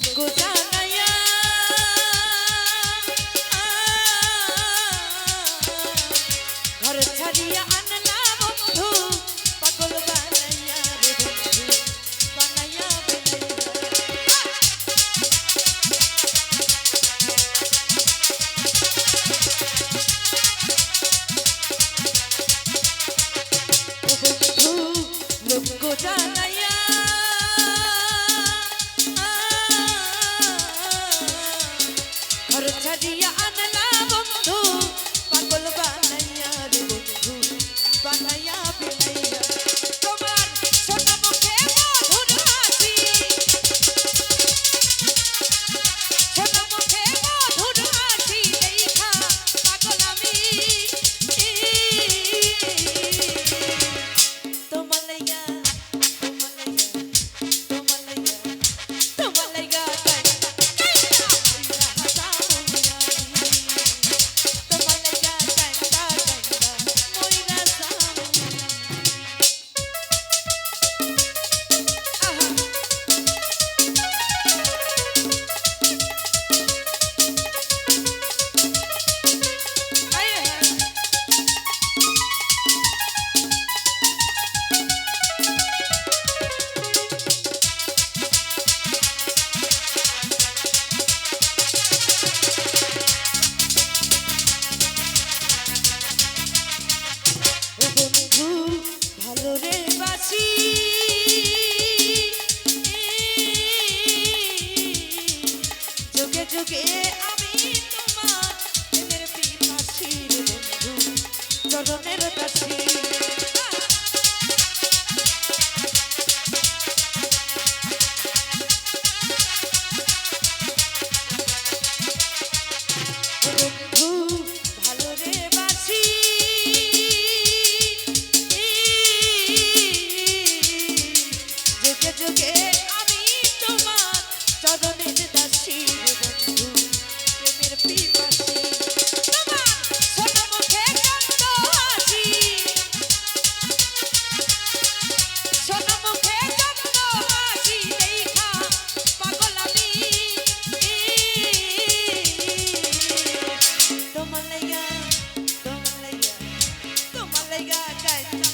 লোক জানাইয়া ঘর ছাড়িয়া আনলা বন্ধু পাগল বানাইয়া রে বন্ধু বানাইয়া বন্ধু লোক জানাইয়া ঘর ছাড়িয়া আনলা বন্ধু পাগল বানাইয়া রে বন্ধু বানাইয়া বিলাইয়া তোমার সোনা মুখে মধুর হাসি সোনা মুখে মধুর হাসি দেখা পাগল আমি তোমার লাইগা তোমার লাইগা তোমার লাইগা তোমার লাইগা ভালো রে বাসি যুগে যুগে আমি তোমার প্রেমের পিপাসী রে বন্ধু চরণের দাসী বন্ধু ভালো রে বাসি যুগে যুগে আমি তোমার চরণের দাসী রে বন্ধু প্রেমের পিপাসী তোমার সোনা মুখে কান্দ হাসি সোনা মুখে কান্দ হাসি দেখা পাগল আমি তোমার লাইগা তোমার লাইগা তোমার লাইগা কাইটা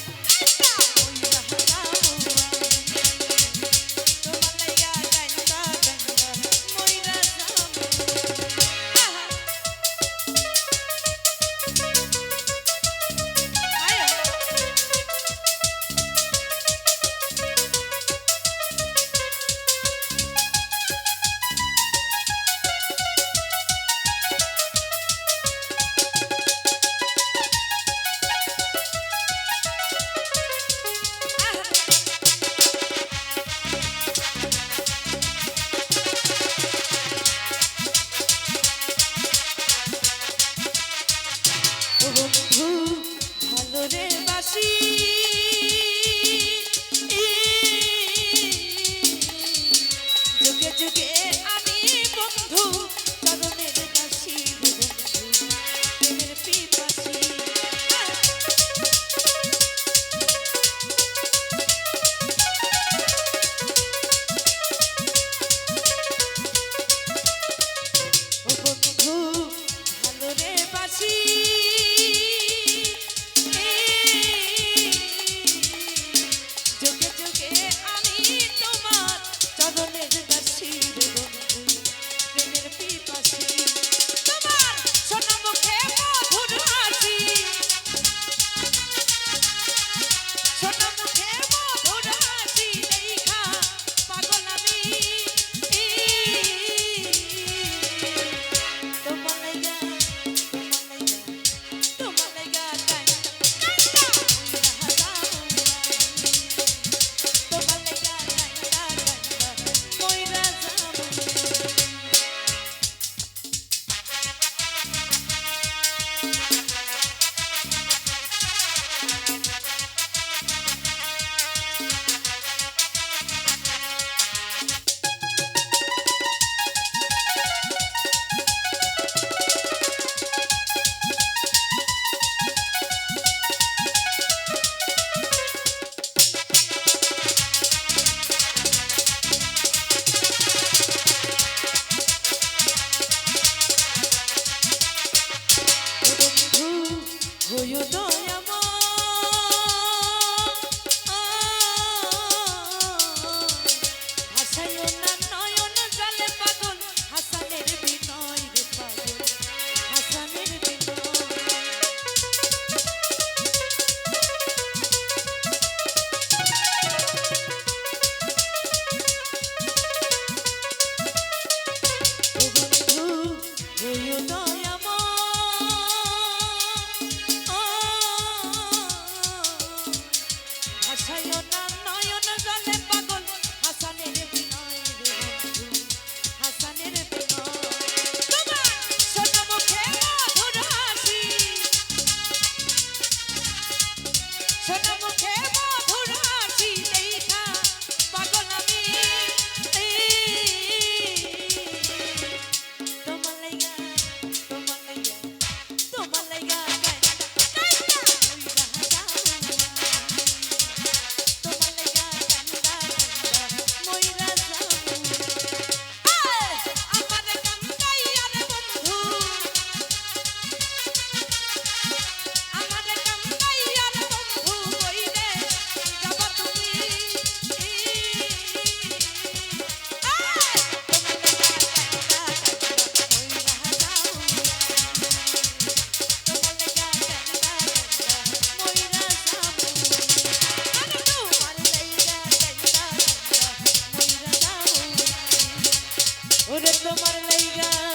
ওরে তোমার লাইগা